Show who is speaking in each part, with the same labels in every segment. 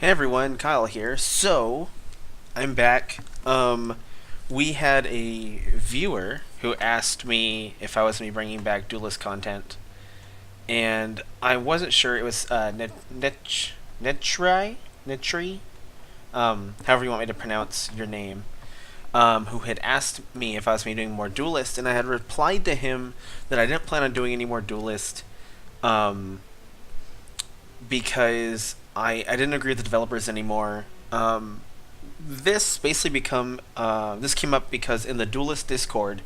Speaker 1: Hey everyone, Kyle here. So, I'm back. We had a viewer who asked me if I was going to be bringing back Duelyst content, and I wasn't sure. It was Netri, however you want me to pronounce your name, who had asked me if I was going to be doing more Duelyst, and I had replied to him that I didn't plan on doing any more Duelyst, um, because I didn't agree with the developers anymore. This came up because in the Duelist Discord,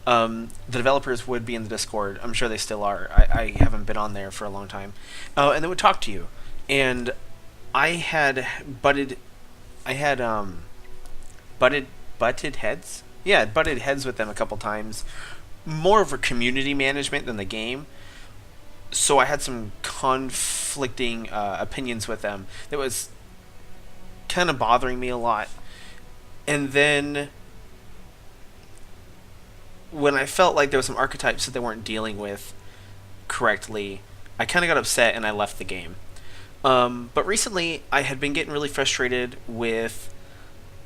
Speaker 1: the developers would be in the Discord. I'm sure they still are. I haven't been on there for a long time, and they would talk to you. And I had butted, I had butted butted heads. Yeah, butted heads with them a couple times. More of a community management than the game. So I had some conflicting opinions with them. That was kind of bothering me a lot. And then when I felt like there were some archetypes that they weren't dealing with correctly, I kind of got upset and I left the game. But recently, I had been getting really frustrated with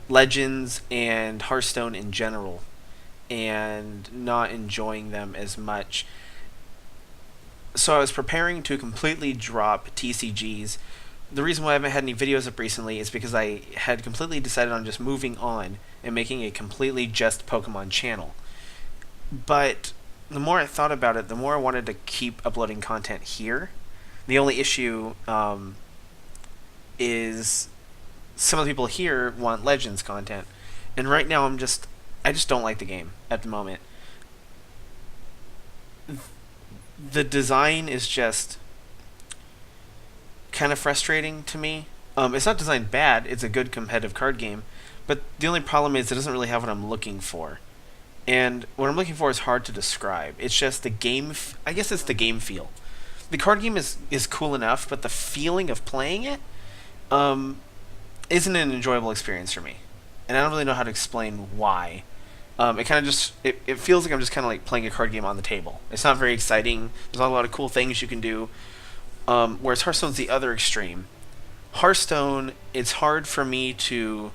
Speaker 1: Legends and Hearthstone in general, and not enjoying them as much. So I was preparing to completely drop TCGs. The reason why I haven't had any videos up recently is because I had completely decided on just moving on and making a completely just Pokemon channel. But the more I thought about it, the more I wanted to keep uploading content here. The only issue is some of the people here want Legends content, and right now I just don't like the game at the moment. The design is just kind of frustrating to me. It's not designed bad; it's a good competitive card game, but the only problem is it doesn't really have what I'm looking for. And what I'm looking for is hard to describe. It's just the game. I guess it's the game feel. The card game is cool enough, but the feeling of playing it um, isn't an enjoyable experience for me. And I don't really know how to explain why. It kind of it feels like I'm just kind of like playing a card game on the table. It's not very exciting. There's not a lot of cool things you can do. Whereas Hearthstone's the other extreme. Hearthstone, it's hard for me to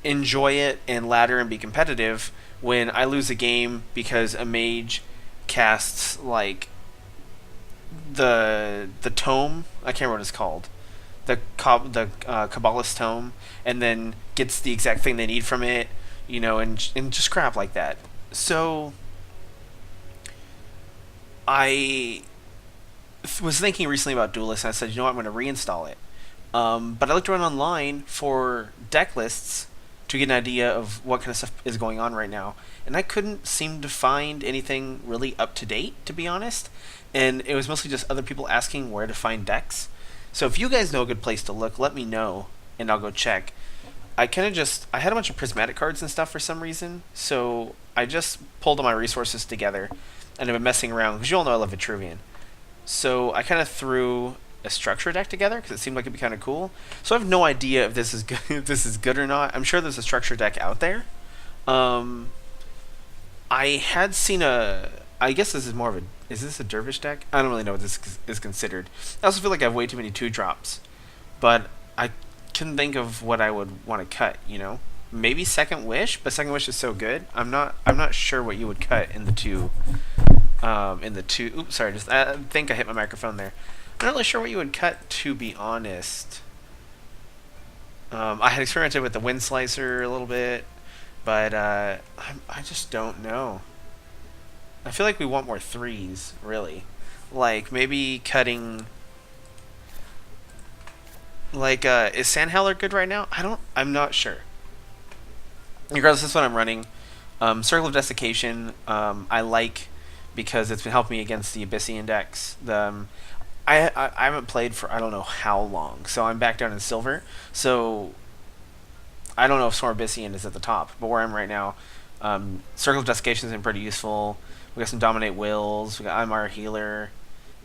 Speaker 1: enjoy it and ladder and be competitive when I lose a game because a mage casts like the tome. I can't remember what it's called. The Kabbalist tome, and then gets the exact thing they need from it, and just crap like that. So I was thinking recently about Duelist, and I said, you know what, I'm going to reinstall it. But I looked around online for deck lists to get an idea of what kind of stuff is going on right now, and I couldn't seem to find anything really up to date, to be honest. And it was mostly just other people asking where to find decks. So if you guys know a good place to look, let me know, and I'll go check. I had a bunch of prismatic cards and stuff for some reason, so I just pulled all my resources together, and I've been messing around because you all know I love Vitruvian. So I kind of threw a structure deck together because it seemed like it'd be kind of cool. So I have no idea if this is good, if this is good or not. I'm sure there's a structure deck out there. Um, I had seen a. I guess this is more of a. Is this a dervish deck? I don't really know what this is considered. I also feel like I have way too many two drops, but I couldn't think of what I would want to cut. Maybe Second Wish, but Second Wish is so good. I'm not sure what you would cut in the two. Oops, sorry. I think I hit my microphone there. I'm not really sure what you would cut, to be honest. I had experimented with the Wind Slicer a little bit, but I just don't know. I feel like we want more threes, really. Like, maybe cutting... Like, is Sandhowler good right now? I'm not sure. Regardless, this is what I'm running. Circle of Desiccation, I like because it's been helping me against the Abyssian decks. I haven't played for I don't know how long, so I'm back down in silver. So I don't know if Storm Abyssian is at the top, but where I'm right now, Circle of Desiccation has been pretty useful. We got some Dominate Wills. We got I'm Our Healer.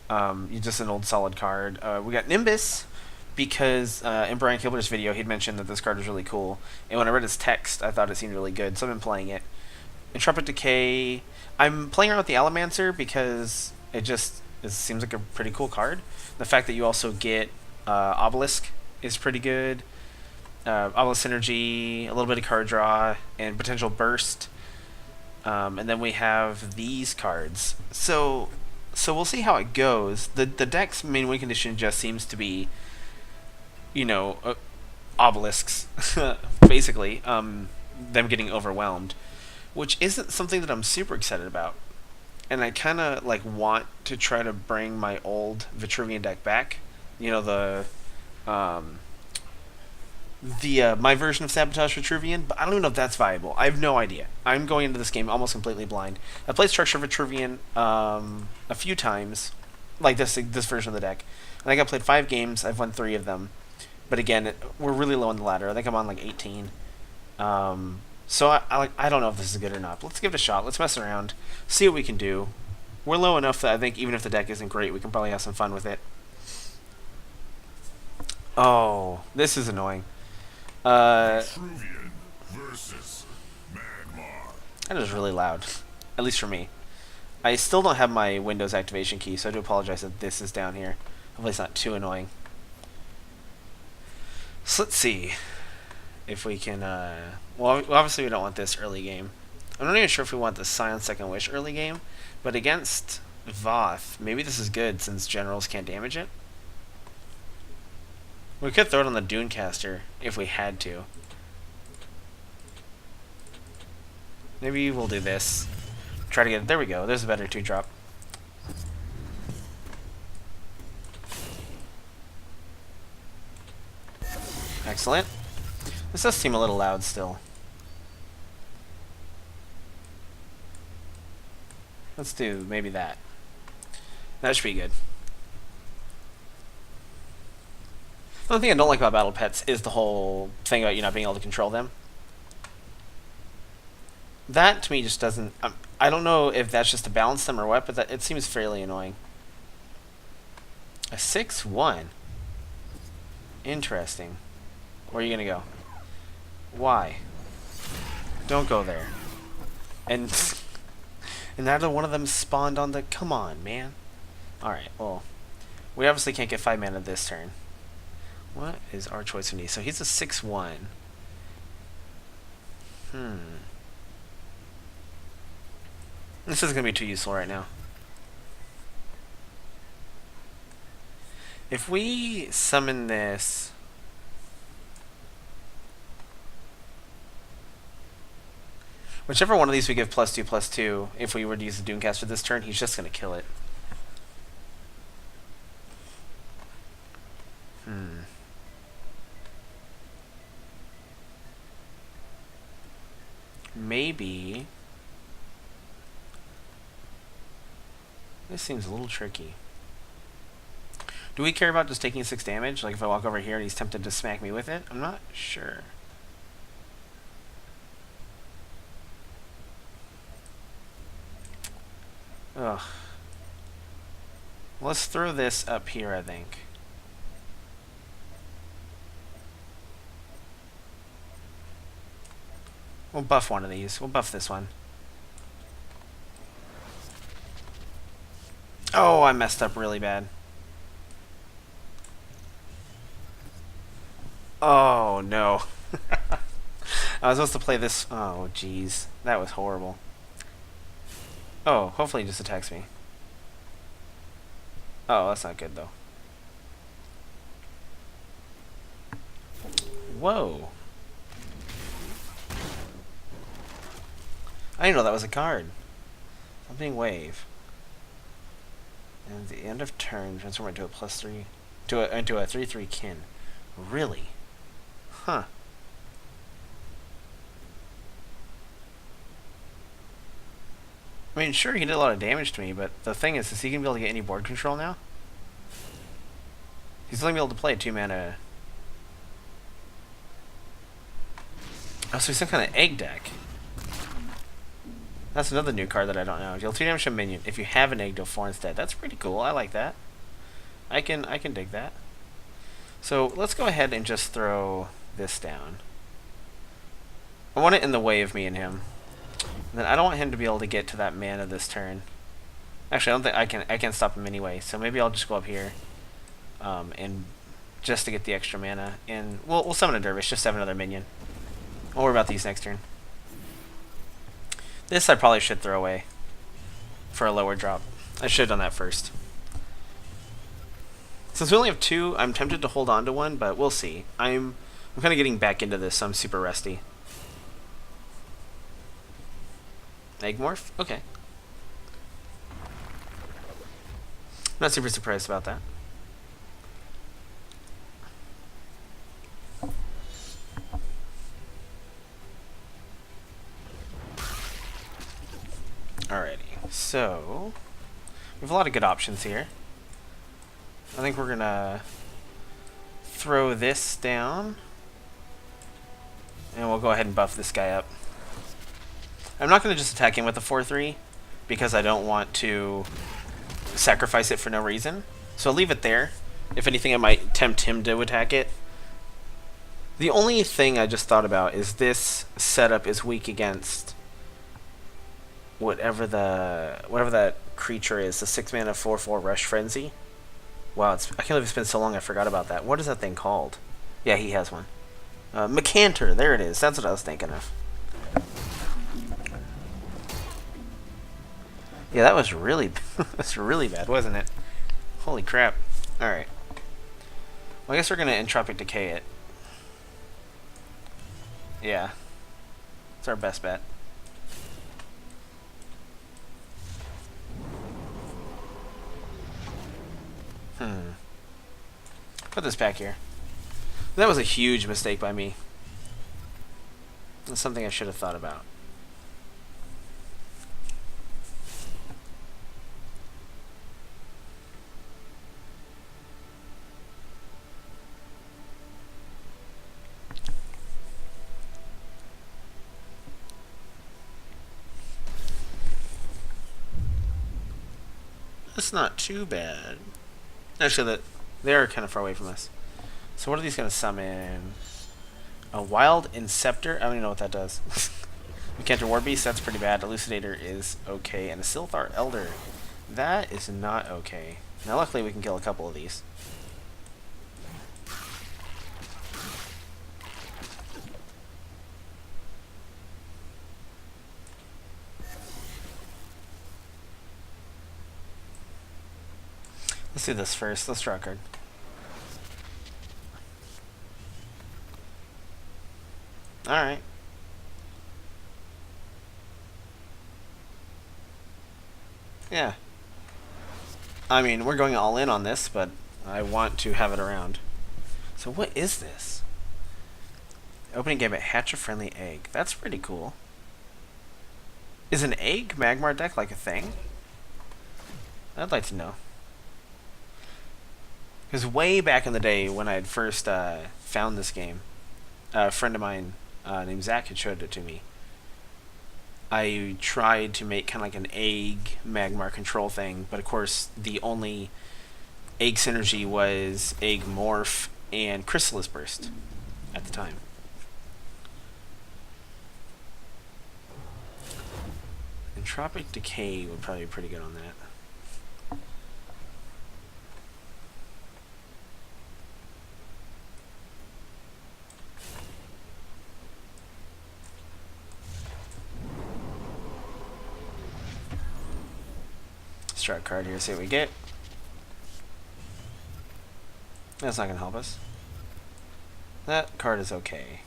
Speaker 1: Just an old solid card. We got Nimbus because in Brian Kilber's video he'd mentioned that this card was really cool, and when I read his text, I thought it seemed really good, so I've been playing it. Intrepid Decay. I'm playing around with the Alamancer because it seems like a pretty cool card. The fact that you also get Obelisk is pretty good. Obelisk Synergy, a little bit of card draw, and potential burst. And then we have these cards. So we'll see how it goes. The deck's main win condition just seems to be, obelisks, basically. Them getting overwhelmed, which isn't something that I'm super excited about. And I kind of want to try to bring my old Vitruvian deck back. Um, the my version of Sabotage Vitruvian, but I don't even know if that's viable. I have no idea. I'm going into this game almost completely blind. I played Structure Vitruvian a few times, like this version of the deck. I think I played 5 games. I've won 3 of them, but again, we're really low on the ladder. I think I'm on 18. So I don't know if this is good or not. But let's give it a shot. Let's mess around, see what we can do. We're low enough that I think even if the deck isn't great, we can probably have some fun with it. Oh, this is annoying.
Speaker 2: Vitruvian versus Magmar.
Speaker 1: That is really loud, at least for me. I still don't have my Windows activation key, so I do apologize that this is down here. Hopefully it's not too annoying. So let's see if we can, well, obviously we don't want this early game. I'm not even sure if we want the Scion Second Wish early game, but against Voth, maybe this is good since generals can't damage it. We could throw it on the Dunecaster if we had to. Maybe we'll do this. Try to get it. There we go. There's a better 2-drop. Excellent. This does seem a little loud still. Let's do maybe that. That should be good. The only thing I don't like about Battle Pets is the whole thing about you not being able to control them. That, to me, just doesn't... I don't know if that's just to balance them or what, but it seems fairly annoying. A 6-1. Interesting. Where are you going to go? Why? Don't go there. And neither one of them spawned on the... Come on, man. Alright, well... We obviously can't get 5 mana this turn. What is our choice of knee? So he's a 6-1. This isn't going to be too useful right now. If we summon this... Whichever one of these we give +2/+2, if we were to use the Dunecaster this turn, he's just going to kill it. Maybe... This seems a little tricky. Do we care about just taking 6 damage? Like if I walk over here and he's tempted to smack me with it? I'm not sure. Ugh. Let's throw this up here, I think. We'll buff one of these. We'll buff this one. Oh, I messed up really bad. Oh, no. I was supposed to play this... Oh, jeez. That was horrible. Oh, hopefully he just attacks me. Oh, that's not good, though. Whoa. I didn't know that was a card. Something wave. And at the end of turn, transform into a +3... into a 3/3 kin. Really? Huh. I mean, sure, he did a lot of damage to me, but the thing is he going to be able to get any board control now? He's only going to be able to play a 2-mana... Oh, so he's some kind of egg deck. That's another new card that I don't know. Deal 2 damage to a minion. If you have an egg, deal 4 instead. That's pretty cool. I like that. I can dig that. So let's go ahead and just throw this down. I want it in the way of me and him. And then I don't want him to be able to get to that mana this turn. Actually, I don't think I can stop him anyway. So maybe I'll just go up here, and just to get the extra mana. And we'll summon a Dervish, just to have another minion. We'll worry about these next turn. This I probably should throw away for a lower drop. I should have done that first. Since we only have two, I'm tempted to hold on to one, but we'll see. I'm kind of getting back into this, so I'm super rusty. Egg-morph? Okay. I'm not super surprised about that. Alrighty, so we have a lot of good options here. I think we're gonna throw this down, and we'll go ahead and buff this guy up. I'm not gonna just attack him with a 4/3 because I don't want to sacrifice it for no reason. So I'll leave it there. If anything, I might tempt him to attack it. The only thing I just thought about is this setup is weak against whatever that creature is, the 6-mana 4/4 Rush Frenzy. Wow, I can't believe it's been so long I forgot about that. What is that thing called? Yeah, he has one. Mecanter, there it is. That's what I was thinking of. Yeah, that was really that's really bad, wasn't it? Holy crap. Alright. Well, I guess we're gonna Entropic Decay it. Yeah. It's our best bet. Put this back here. That was a huge mistake by me. That's something I should have thought about. That's not too bad. Actually, they are kind of far away from us. So what are these going to summon? A Wild Inceptor? I don't even know what that does. Mecanter War Beast, that's pretty bad. Elucidator is okay. And a Silthar Elder. That is not okay. Now luckily we can kill a couple of these. Let's do this first. Let's draw a card. Alright. Yeah. I mean, we're going all in on this, but I want to have it around. So what is this? Opening game at Hatch a Friendly Egg. That's pretty cool. Is an egg Magmar deck like a thing? I'd like to know. Because way back in the day when I had first found this game, a friend of mine named Zach had showed it to me. I tried to make kind of like an egg Magmar control thing, but of course the only egg synergy was Egg Morph and Chrysalis Burst at the time. Entropic Decay would probably be pretty good on that. Let's draw a card here, see what we get. That's not going to help us. That card is okay.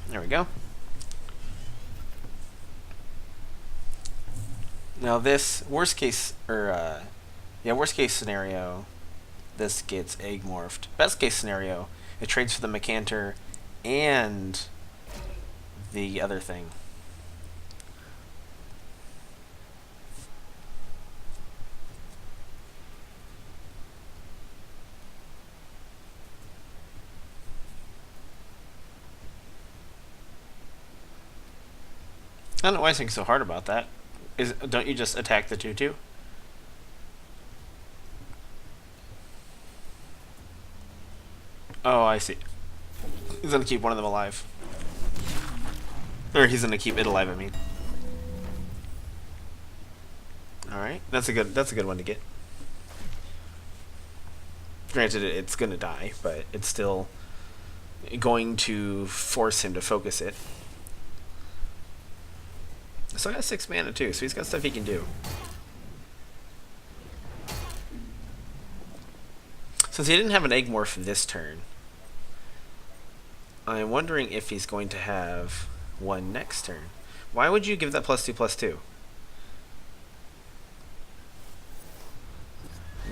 Speaker 1: There we go. Now this worst case scenario, this gets egg morphed. Best case scenario, it trades for the Mecanter and the other thing. I don't know why I think so hard about that. Don't you just attack the 2/2? Oh, I see. He's gonna keep one of them alive. Or he's gonna keep it alive, I mean. Alright, that's a good one to get. Granted, it's gonna die, but it's still going to force him to focus it. Still got 6 mana too, so he's got stuff he can do. Since he didn't have an Egg-Morph this turn, I'm wondering if he's going to have one next turn. Why would you give that +2/+2?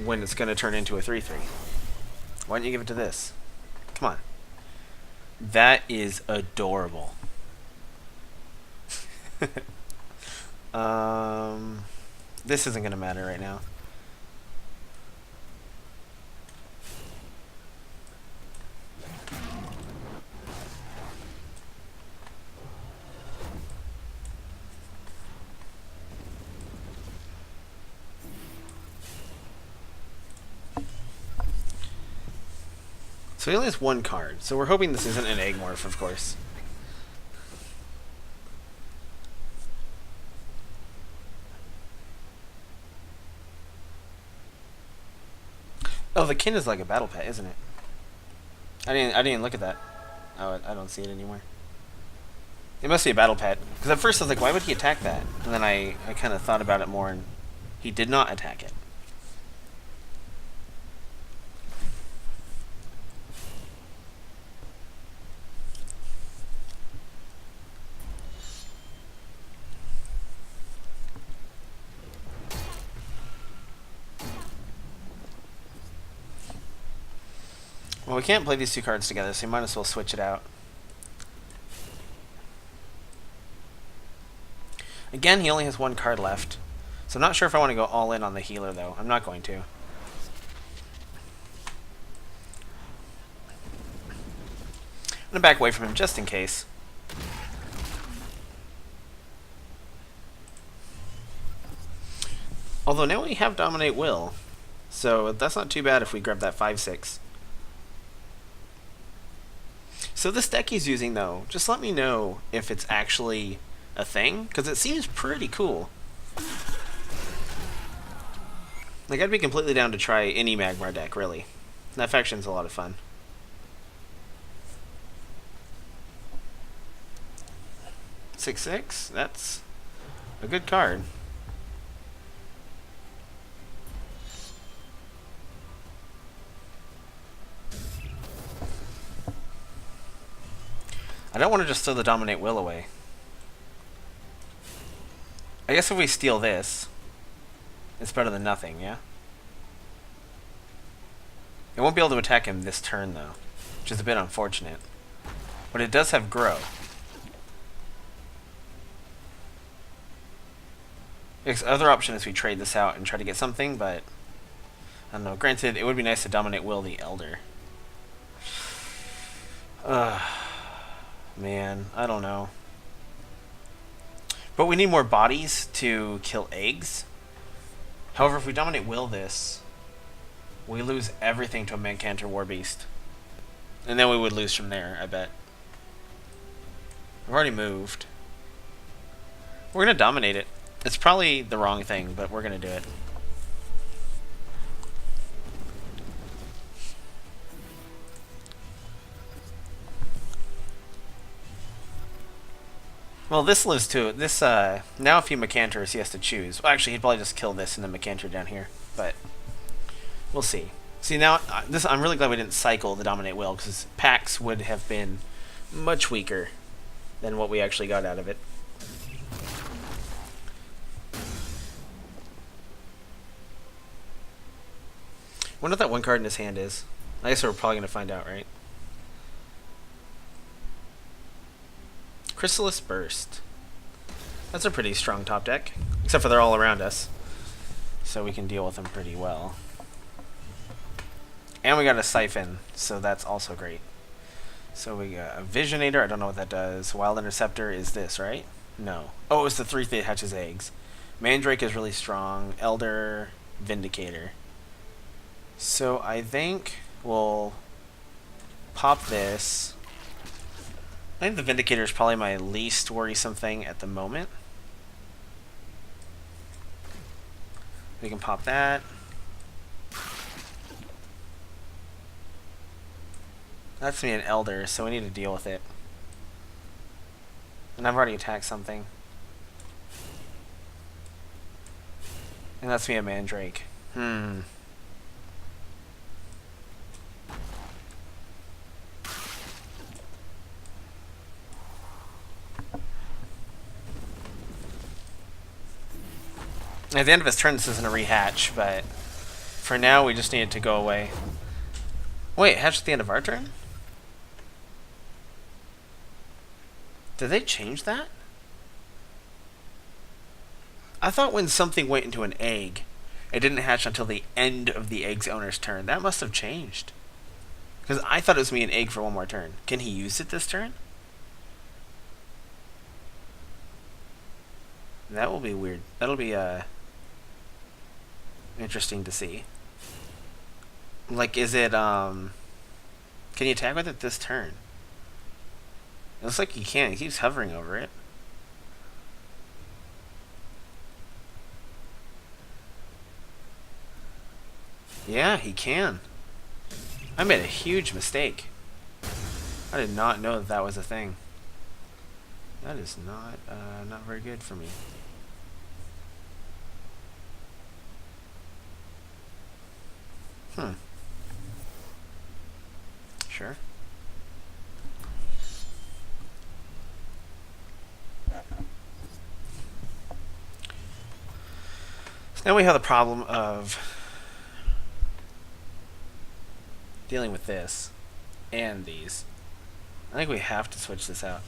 Speaker 1: When it's going to turn into a 3/3. Why don't you give it to this? Come on. That is adorable. This isn't going to matter right now. So he only has one card, so we're hoping this isn't an Egg-Morph, of course. Oh, the Kitten is like a battle pet, isn't it? I didn't look at that. Oh, I don't see it anymore. It must be a battle pet. Because at first I was like, why would he attack that? And then I kind of thought about it more, and he did not attack it. Well, we can't play these two cards together, so you might as well switch it out. Again, he only has one card left. So I'm not sure if I want to go all in on the healer, though. I'm not going to. I'm going to back away from him just in case. Although now we have Dominate Will. So that's not too bad if we grab that 5/6. So this deck he's using, though, just let me know if it's actually a thing, because it seems pretty cool. Like, I'd be completely down to try any Magmar deck, really. That faction's a lot of fun. Six, that's a good card. I don't want to just throw the Dominate Will away. I guess if we steal this, it's better than nothing, yeah? It won't be able to attack him this turn, though, which is a bit unfortunate. But it does have Grow. The other option is we trade this out and try to get something, but I don't know. Granted, it would be nice to Dominate Will the Elder. Man, I don't know. But we need more bodies to kill eggs. However, if we Dominate Will this, we lose everything to a Mancantor Warbeast. And then we would lose from there, I bet. I've already moved. We're going to dominate it. It's probably the wrong thing, but we're going to do it. Well, this lives too. This, now if he Macantors, he has to choose. Well, actually, he'd probably just kill this and then Macantor down here. But, we'll see. See, now, I'm really glad we didn't cycle the Dominate Will, because packs would have been much weaker than what we actually got out of it. Wonder what that one card in his hand is. I guess we're probably going to find out, right? Chrysalis Burst. That's a pretty strong top deck. Except for they're all around us. So we can deal with them pretty well. And we got a Siphon, so that's also great. So we got a Visionator, I don't know what that does. Wild Interceptor is this, right? No. Oh, it's the 3 that hatches eggs. Mandrake is really strong. Elder, Vindicator. So I think we'll pop this. I think the Vindicator is probably my least worrisome thing at the moment. We can pop that. That's me an Elder, so we need to deal with it. And I've already attacked something. And that's me a Mandrake. At the end of his turn, this isn't a rehatch, but for now, we just need it to go away. Wait, hatch at the end of our turn? Did they change that? I thought when something went into an egg, it didn't hatch until the end of the egg's owner's turn. That must have changed. Because I thought it was me an egg for one more turn. Can he use it this turn? That will be weird. That'll be interesting to see. Like, is it can you attack with it this turn? It looks like he can't. He keeps hovering over it. Yeah, he can. I made a huge mistake. I did not know that that was a thing. That is not very good for me. Sure. So now we have the problem of dealing with this and these. I think we have to switch this out.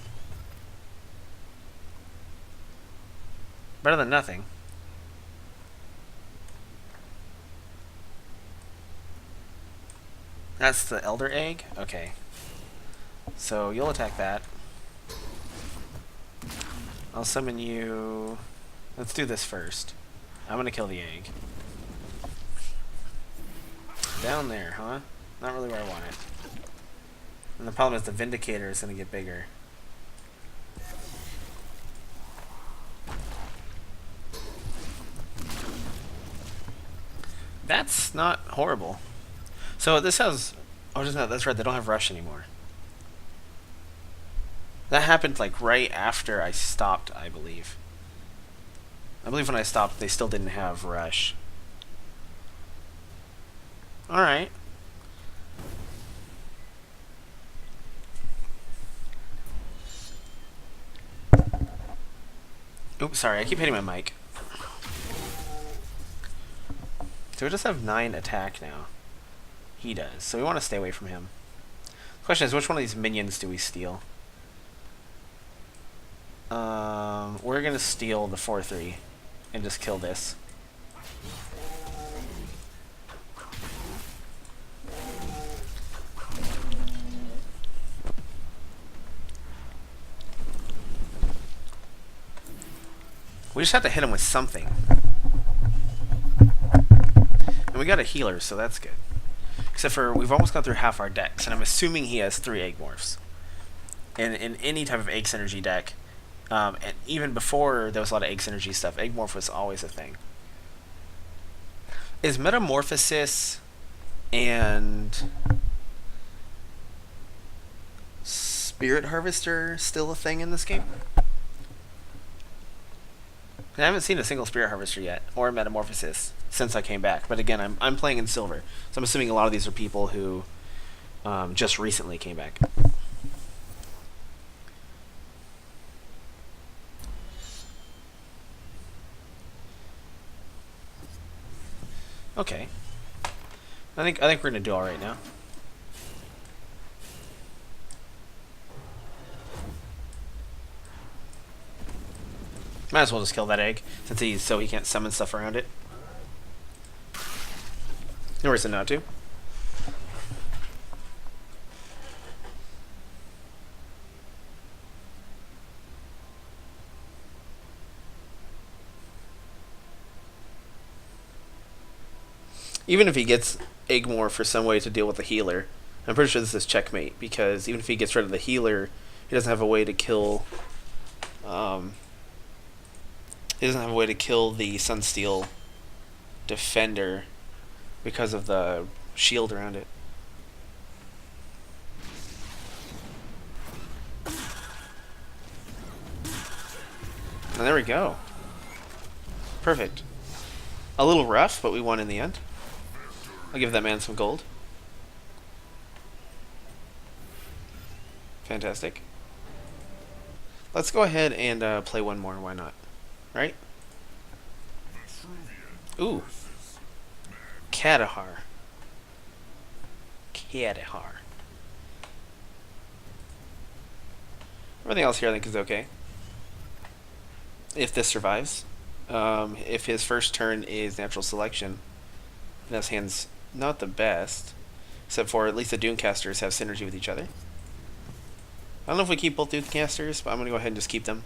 Speaker 1: Better than nothing. That's the Elder Egg? Okay. So you'll attack that. I'll summon you. Let's do this first. I'm gonna kill the egg. Down there, huh? Not really where I want it. And the problem is the Vindicator is gonna get bigger. That's not horrible. So this has... Oh, just no, that's right, they don't have Rush anymore. That happened like right after I stopped, I believe. I believe when I stopped, they still didn't have Rush. Alright. Oops, sorry, I keep hitting my mic. So we just have 9 attack now. He does, so we want to stay away from him. The question is, which one of these minions do we steal? We're gonna steal the 4/3 and just kill this. We just have to hit him with something. And we got a healer, so that's good. Except for, we've almost gone through half our decks, and I'm assuming he has 3 Egg Morphs. And in any type of Egg Synergy deck, and even before there was a lot of Egg Synergy stuff, Egg Morph was always a thing. Is Metamorphosis and Spirit Harvester still a thing in this game? I haven't seen a single Spirit Harvester yet, or Metamorphosis, since I came back. But again, I'm playing in Silver, so I'm assuming a lot of these are people who just recently came back. Okay. I think we're gonna do all right now. Might as well just kill that egg, since he can't summon stuff around it. No reason not to. Even if he gets Eggmore for some way to deal with the healer, I'm pretty sure this is checkmate, because even if he gets rid of the healer he doesn't have a way to kill. He doesn't have a way to kill the Sunsteel defender because of the shield around it. And there we go. Perfect. A little rough, but we won in the end. I'll give that man some gold. Fantastic. Let's go ahead and play one more. Why not? Right? Ooh. Katahar. Katahar. Everything else here I think is okay. If this survives. If his first turn is natural selection, then his hand's not the best. Except for at least the Dunecasters have synergy with each other. I don't know if we keep both Dunecasters, but I'm going to go ahead and just keep them.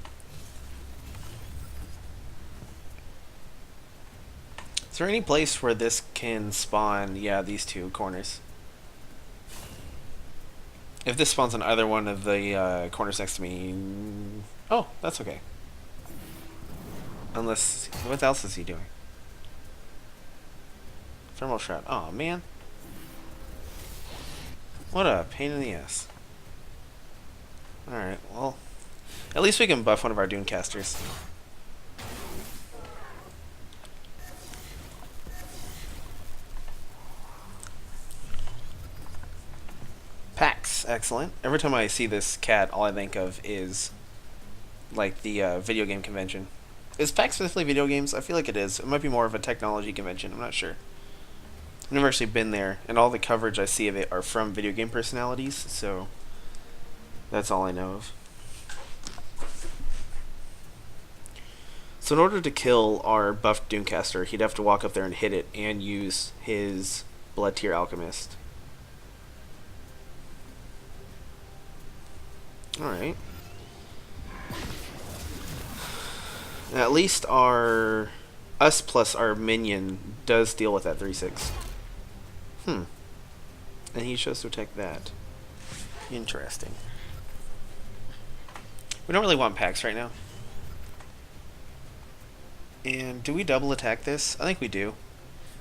Speaker 1: Is there any place where this can spawn? Yeah, these two corners. If this spawns on either one of the corners next to me... Oh, that's okay. Unless... What else is he doing? Thermal Shroud. Oh man. What a pain in the ass. Alright, well... At least we can buff one of our Dunecasters. PAX. Excellent. Every time I see this cat, all I think of is... like the video game convention. Is PAX specifically video games? I feel like it is. It might be more of a technology convention. I'm not sure. I've never actually been there, and all the coverage I see of it are from video game personalities, so that's all I know of. So in order to kill our buffed Doomcaster, he'd have to walk up there and hit it and use his Blood Tier Alchemist. Alright. At least us plus our minion does deal with that 3/6. And he chose to attack that. Interesting. We don't really want packs right now. And do we double attack this? I think we do.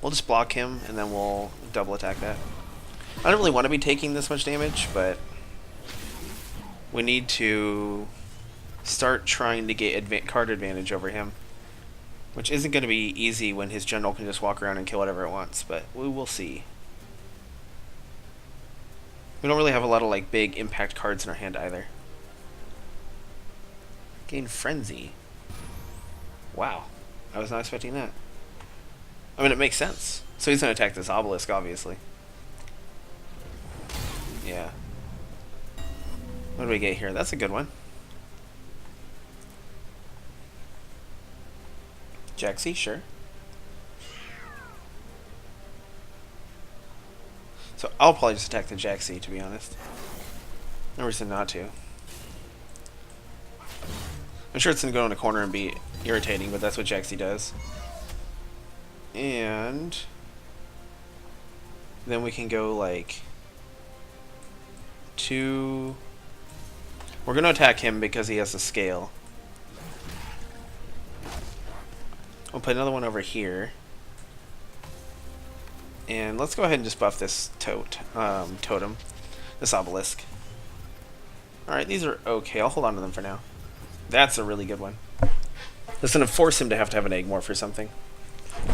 Speaker 1: We'll just block him and then we'll double attack that. I don't really want to be taking this much damage, but we need to start trying to get card advantage over him, which isn't going to be easy when his general can just walk around and kill whatever it wants, but we will see. We don't really have a lot of like big impact cards in our hand either. Gain Frenzy. Wow, I was not expecting that. I mean, it makes sense. So he's going to attack this obelisk, obviously. Yeah. What do we get here? That's a good one. Jaxie, sure. So I'll probably just attack the Jaxie, to be honest. No reason not to. I'm sure it's going to go in a corner and be irritating, but that's what Jaxie does. And then we can go like two. We're going to attack him because he has a scale. We'll put another one over here. And let's go ahead and just buff this totem. This obelisk. Alright, these are okay. I'll hold on to them for now. That's a really good one. That's going to force him to have an Egg Morph or something.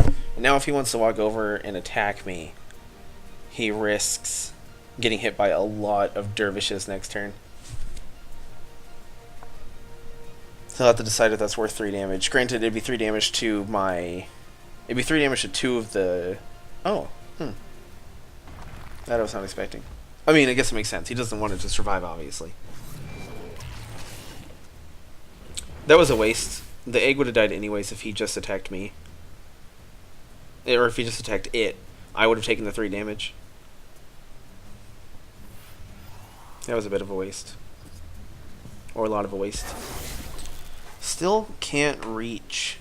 Speaker 1: And now if he wants to walk over and attack me, he risks getting hit by a lot of dervishes next turn. So I'll have to decide if that's worth 3 damage. Granted, it'd be 3 damage to my... It'd be 3 damage to 2 of the... Oh, that I was not expecting. I mean, I guess it makes sense. He doesn't want it to survive, obviously. That was a waste. The egg would have died anyways if he just attacked me. Or if he just attacked it, I would have taken the 3 damage. That was a bit of a waste. Or a lot of a waste. Still can't reach.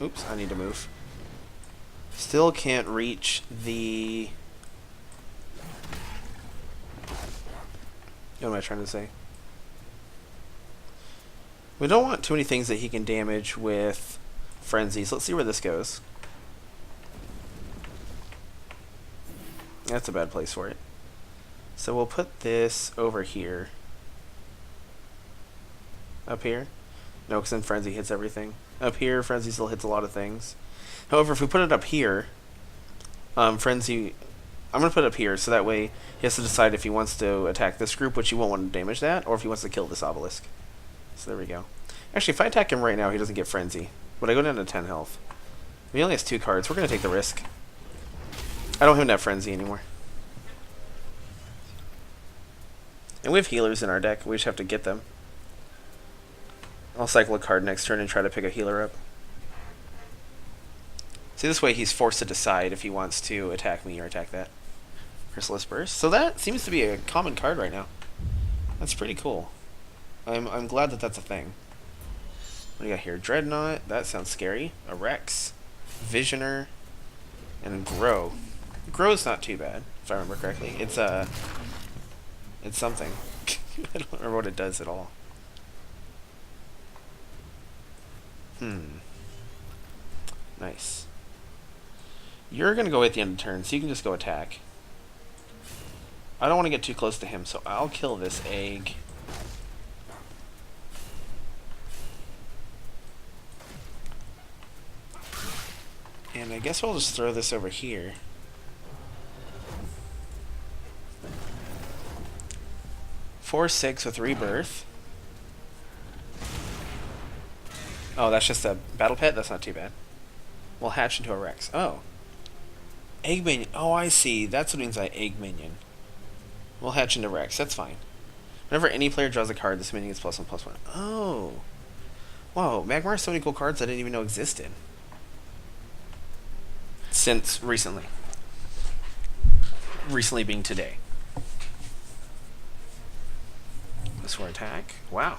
Speaker 1: Oops, I need to move. Still can't reach the What am I trying to say? We don't want too many things that he can damage with Frenzy, so let's see where this goes. That's a bad place for it. So we'll put this over here. Up here? No, because then Frenzy hits everything. Up here, Frenzy still hits a lot of things. However, if we put it up here, Frenzy... I'm going to put it up here, so that way he has to decide if he wants to attack this group, which he won't want to damage that, or if he wants to kill this obelisk. So there we go. Actually, if I attack him right now, he doesn't get Frenzy. But I go down to 10 health. He only has 2 cards. We're going to take the risk. I don't want him to have Frenzy anymore. And we have healers in our deck. We just have to get them. I'll cycle a card next turn and try to pick a healer up. See, this way he's forced to decide if he wants to attack me or attack that. Chrysalis Burst. So that seems to be a common card right now. That's pretty cool. I'm glad that that's a thing. What do you got here? Dreadnought. That sounds scary. A Rex. Visioner. And Grow. Grow's not too bad, if I remember correctly. It's something. I don't remember what it does at all. Nice. You're going to go at the end of the turn, so you can just go attack. I don't want to get too close to him, so I'll kill this egg. And I guess we'll just throw this over here. Four, 6 with Rebirth. Oh, that's just a Battle Pet? That's not too bad. We'll hatch into a Rex. Oh. Egg Minion. Oh, I see. That's what it means by Egg Minion. We'll hatch into Rex. That's fine. Whenever any player draws a card, this minion gets +1/+1. Oh. Whoa, Magmar has so many cool cards I didn't even know existed. Since recently. Recently being today. This for attack. Wow.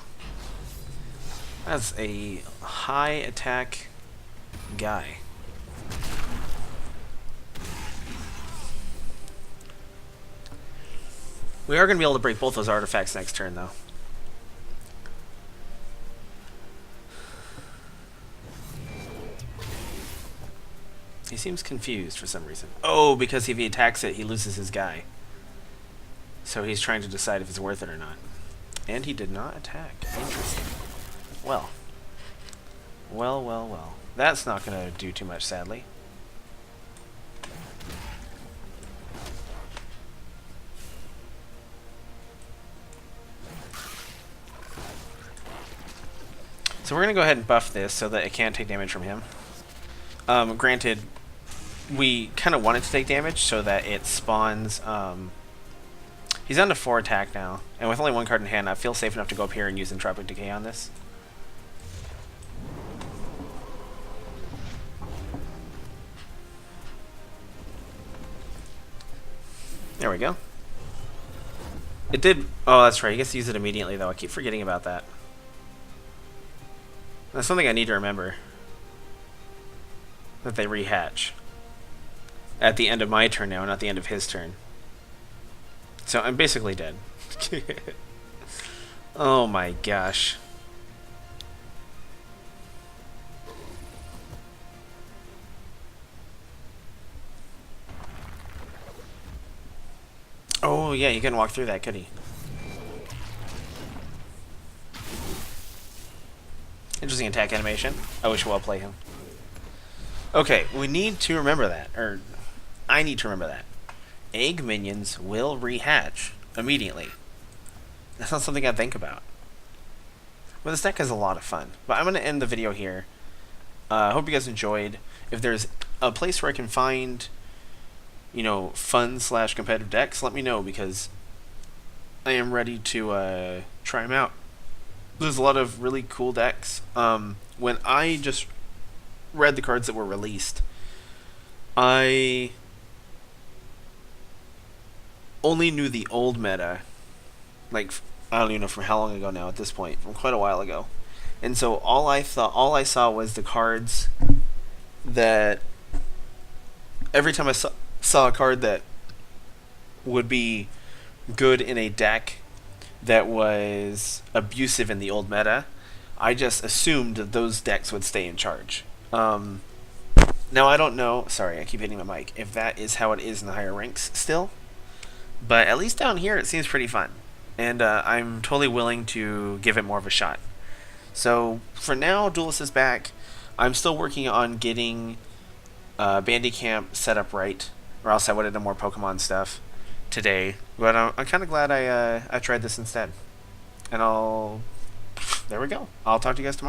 Speaker 1: That's a high attack guy. We are going to be able to break both those artifacts next turn, though. He seems confused for some reason. Oh, because if he attacks it, he loses his guy. So he's trying to decide if it's worth it or not. And he did not attack. Interesting. Well. Well, well, well. That's not going to do too much, sadly. So we're going to go ahead and buff this so that it can't take damage from him. Granted, we kind of want it to take damage so that it spawns... he's down to 4 attack now, and with only 1 card in hand, I feel safe enough to go up here and use Entropic Decay on this. There we go. It did... Oh, that's right. He gets to use it immediately, though. I keep forgetting about that. That's something I need to remember. That they rehatch. At the end of my turn now, not the end of his turn. So I'm basically dead. Oh my gosh. Oh yeah, he couldn't walk through that, could he? Interesting attack animation. I wish well play him. Okay, we need to remember that. Or, I need to remember that. Egg minions will rehatch immediately. That's not something I think about. But this deck is a lot of fun. But I'm going to end the video here. I hope you guys enjoyed. If there's a place where I can find, you know, fun/competitive decks, let me know, because I am ready to try them out. There's a lot of really cool decks. When I just read the cards that were released, I only knew the old meta, like, I don't even know from how long ago now at this point, from quite a while ago. And so all I saw was the cards that every time I saw a card that would be good in a deck that was abusive in the old meta, I just assumed that those decks would stay in charge. Now I don't know. Sorry, I keep hitting my mic. If that is how it is in the higher ranks still, but at least down here it seems pretty fun, and I'm totally willing to give it more of a shot. So for now, Duelist is back. I'm still working on getting Bandicamp set up right, or else I would have done more Pokemon stuff today. But I'm kind of glad I tried this instead. And there we go. I'll talk to you guys tomorrow.